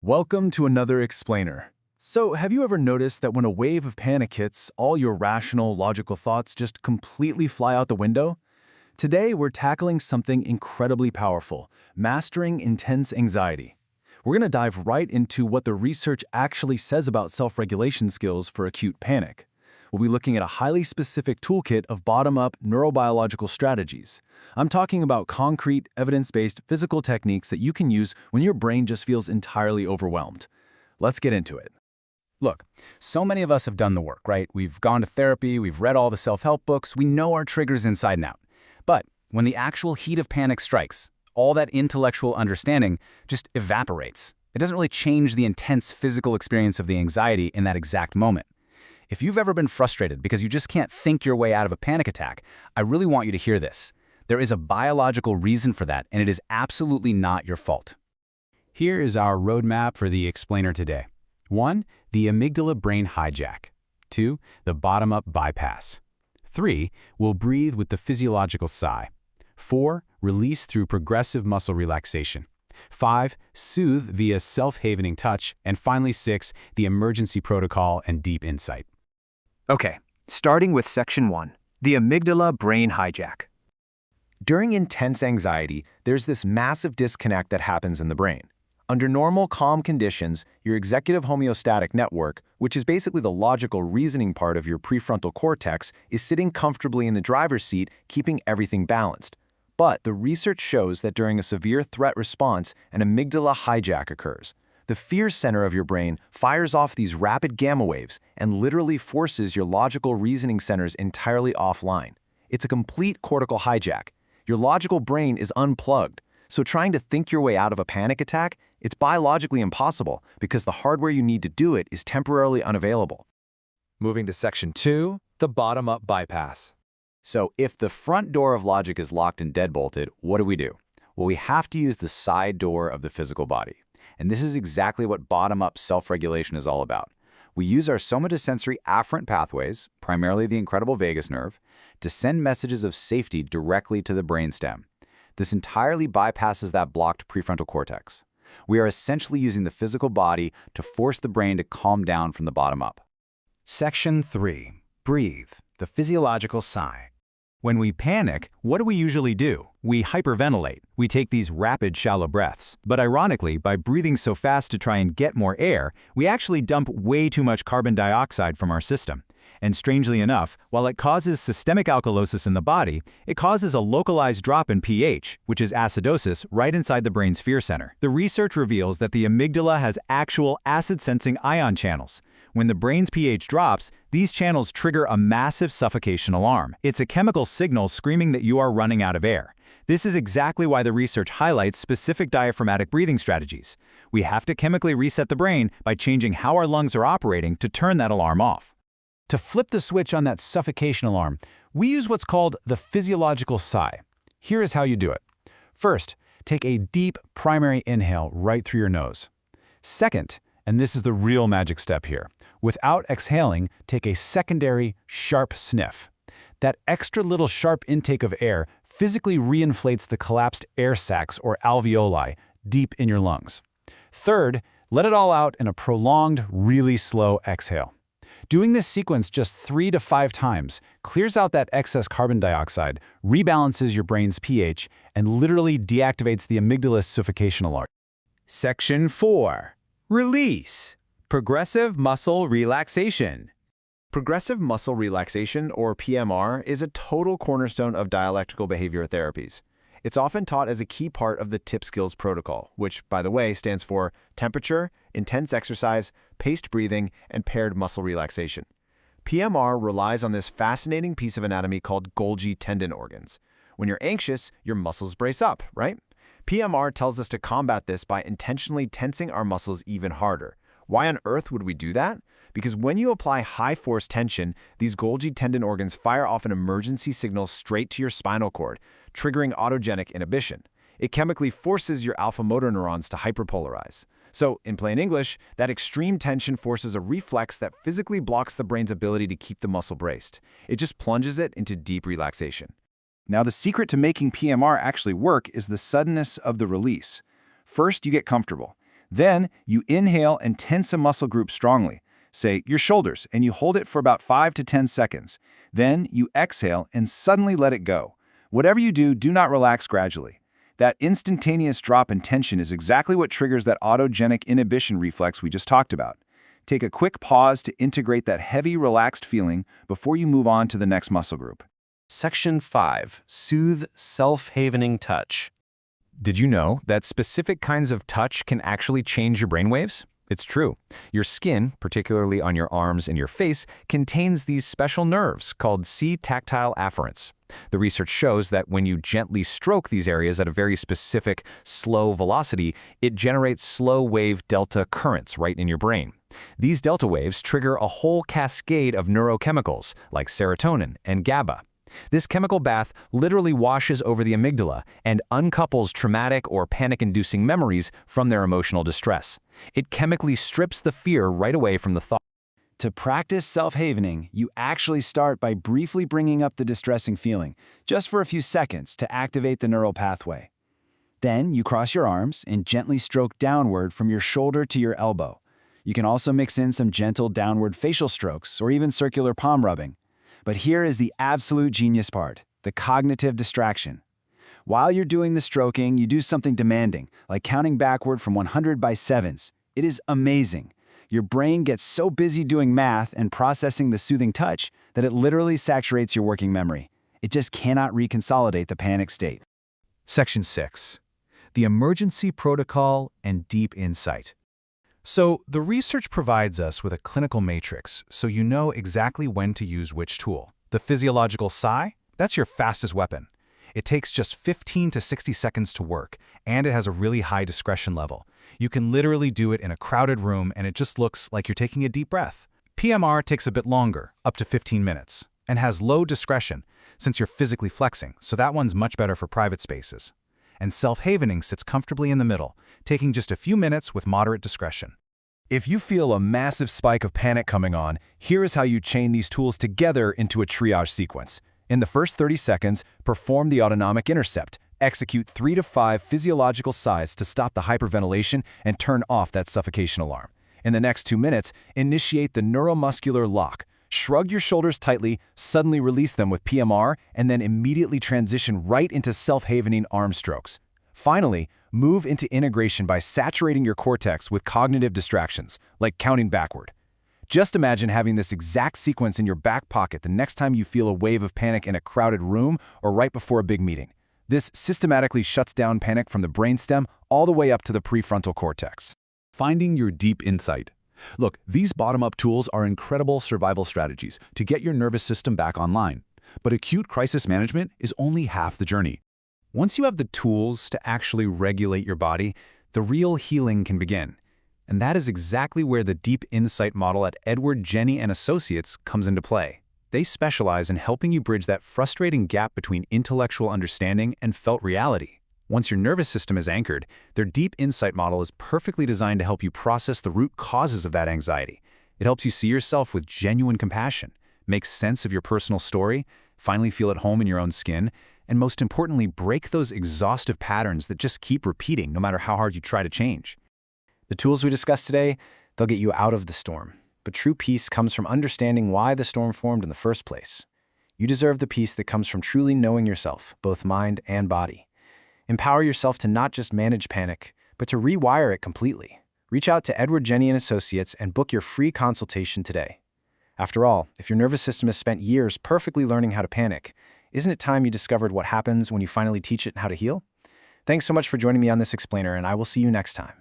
Welcome to another explainer. So, have you ever noticed that when a wave of panic hits, all your rational, logical thoughts just completely fly out the window? Today, we're tackling something incredibly powerful, mastering intense anxiety. We're going to dive right into what the research actually says about self-regulation skills for acute panic. We'll be looking at a highly specific toolkit of bottom-up neurobiological strategies. I'm talking about concrete, evidence-based physical techniques that you can use when your brain just feels entirely overwhelmed. Let's get into it. Look, so many of us have done the work, right? We've gone to therapy, we've read all the self-help books, we know our triggers inside and out. But when the actual heat of panic strikes, all that intellectual understanding just evaporates. It doesn't really change the intense physical experience of the anxiety in that exact moment. If you've ever been frustrated because you just can't think your way out of a panic attack, I really want you to hear this. There is a biological reason for that, and it is absolutely not your fault. Here is our roadmap for the explainer today. 1. The amygdala brain hijack. 2. The bottom-up bypass. 3. We'll breathe with the physiological sigh. 4. Release through progressive muscle relaxation. 5. Soothe via self-havening touch. And finally 6. The emergency protocol and deep insight. Okay, starting with Section 1, the amygdala brain hijack. During intense anxiety, there's this massive disconnect that happens in the brain. Under normal, calm conditions, your executive homeostatic network, which is basically the logical reasoning part of your prefrontal cortex, is sitting comfortably in the driver's seat, keeping everything balanced. But the research shows that during a severe threat response, an amygdala hijack occurs. The fear center of your brain fires off these rapid gamma waves and literally forces your logical reasoning centers entirely offline. It's a complete cortical hijack. Your logical brain is unplugged, so trying to think your way out of a panic attack, it's biologically impossible because the hardware you need to do it is temporarily unavailable. Moving to Section 2, the bottom-up bypass. So if the front door of logic is locked and deadbolted, what do? Well, we have to use the side door of the physical body. And this is exactly what bottom-up self-regulation is all about. We use our somatosensory afferent pathways, primarily the incredible vagus nerve, to send messages of safety directly to the brainstem. This entirely bypasses that blocked prefrontal cortex. We are essentially using the physical body to force the brain to calm down from the bottom up. Section 3. Breathe, the physiological sigh. When we panic, what do we usually do? We hyperventilate. We take these rapid, shallow breaths. But ironically, by breathing so fast to try and get more air, we actually dump way too much carbon dioxide from our system. And strangely enough, while it causes systemic alkalosis in the body, it causes a localized drop in pH, which is acidosis, right inside the brain's fear center. The research reveals that the amygdala has actual acid-sensing ion channels. When the brain's pH drops, these channels trigger a massive suffocation alarm. It's a chemical signal screaming that you are running out of air. This is exactly why the research highlights specific diaphragmatic breathing strategies. We have to chemically reset the brain by changing how our lungs are operating to turn that alarm off. To flip the switch on that suffocation alarm, we use what's called the physiological sigh. Here is how you do it. First, take a deep primary inhale right through your nose. Second, and this is the real magic step here, without exhaling, take a secondary, sharp sniff. That extra little sharp intake of air physically reinflates the collapsed air sacs or alveoli deep in your lungs. Third, let it all out in a prolonged, really slow exhale. Doing this sequence just 3 to 5 times clears out that excess carbon dioxide, rebalances your brain's pH, and literally deactivates the amygdala's suffocation alarm. Section 4. Release, progressive muscle relaxation. Progressive muscle relaxation, or PMR, is a total cornerstone of dialectical behavior therapies. It's often taught as a key part of the TIP skills protocol, which, by the way, stands for temperature, intense exercise, paced breathing, and paired muscle relaxation. PMR relies on this fascinating piece of anatomy called Golgi tendon organs. When you're anxious, your muscles brace up, right? PMR tells us to combat this by intentionally tensing our muscles even harder. Why on earth would we do that? Because when you apply high-force tension, these Golgi tendon organs fire off an emergency signal straight to your spinal cord, triggering autogenic inhibition. It chemically forces your alpha motor neurons to hyperpolarize. So, in plain English, that extreme tension forces a reflex that physically blocks the brain's ability to keep the muscle braced. It just plunges it into deep relaxation. Now, the secret to making PMR actually work is the suddenness of the release. First, you get comfortable. Then you inhale and tense a muscle group strongly, say your shoulders, and you hold it for about 5 to 10 seconds. Then you exhale and suddenly let it go. Whatever you do, do not relax gradually. That instantaneous drop in tension is exactly what triggers that autogenic inhibition reflex we just talked about. Take a quick pause to integrate that heavy, relaxed feeling before you move on to the next muscle group. Section 5. Soothe self-havening touch. Did you know that specific kinds of touch can actually change your brainwaves? It's true. Your skin, particularly on your arms and your face, contains these special nerves called C-tactile afferents. The research shows that when you gently stroke these areas at a very specific, slow velocity, it generates slow-wave delta currents right in your brain. These delta waves trigger a whole cascade of neurochemicals like serotonin and GABA. This chemical bath literally washes over the amygdala and uncouples traumatic or panic-inducing memories from their emotional distress. It chemically strips the fear right away from the thought. To practice self-havening, you actually start by briefly bringing up the distressing feeling, just for a few seconds to activate the neural pathway. Then you cross your arms and gently stroke downward from your shoulder to your elbow. You can also mix in some gentle downward facial strokes or even circular palm rubbing. But here is the absolute genius part, the cognitive distraction. While you're doing the stroking, you do something demanding, like counting backward from 100 by sevens. It is amazing. Your brain gets so busy doing math and processing the soothing touch that it literally saturates your working memory. It just cannot reconsolidate the panic state. Section 6. The Emergency Protocol and Deep Insight. So, the research provides us with a clinical matrix so you know exactly when to use which tool. The Physiological Sigh? That's your fastest weapon. It takes just 15 to 60 seconds to work, and it has a really high discretion level. You can literally do it in a crowded room and it just looks like you're taking a deep breath. PMR takes a bit longer, up to 15 minutes, and has low discretion since you're physically flexing, so that one's much better for private spaces. And self-havening sits comfortably in the middle, taking just a few minutes with moderate discretion. If you feel a massive spike of panic coming on, here is how you chain these tools together into a triage sequence. In the first 30 seconds, perform the autonomic intercept. Execute 3 to 5 physiological sighs to stop the hyperventilation and turn off that suffocation alarm. In the next 2 minutes, initiate the neuromuscular lock. Shrug your shoulders tightly, suddenly release them with PMR, and then immediately transition right into self-havening arm strokes. Finally, move into integration by saturating your cortex with cognitive distractions, like counting backward. Just imagine having this exact sequence in your back pocket the next time you feel a wave of panic in a crowded room or right before a big meeting. This systematically shuts down panic from the brainstem all the way up to the prefrontal cortex. Finding your deep insight. Look, these bottom-up tools are incredible survival strategies to get your nervous system back online. But acute crisis management is only half the journey. Once you have the tools to actually regulate your body, the real healing can begin. And that is exactly where the Deep Insight model at Edward Jenny and Associates comes into play. They specialize in helping you bridge that frustrating gap between intellectual understanding and felt reality. Once your nervous system is anchored, their Deep Insight model is perfectly designed to help you process the root causes of that anxiety. It helps you see yourself with genuine compassion, make sense of your personal story, finally feel at home in your own skin, and most importantly, break those exhaustive patterns that just keep repeating no matter how hard you try to change. The tools we discussed today, they'll get you out of the storm. But true peace comes from understanding why the storm formed in the first place. You deserve the peace that comes from truly knowing yourself, both mind and body. Empower yourself to not just manage panic, but to rewire it completely. Reach out to Edward Jenny and Associates and book your free consultation today. After all, if your nervous system has spent years perfectly learning how to panic, isn't it time you discovered what happens when you finally teach it how to heal? Thanks so much for joining me on this explainer, and I will see you next time.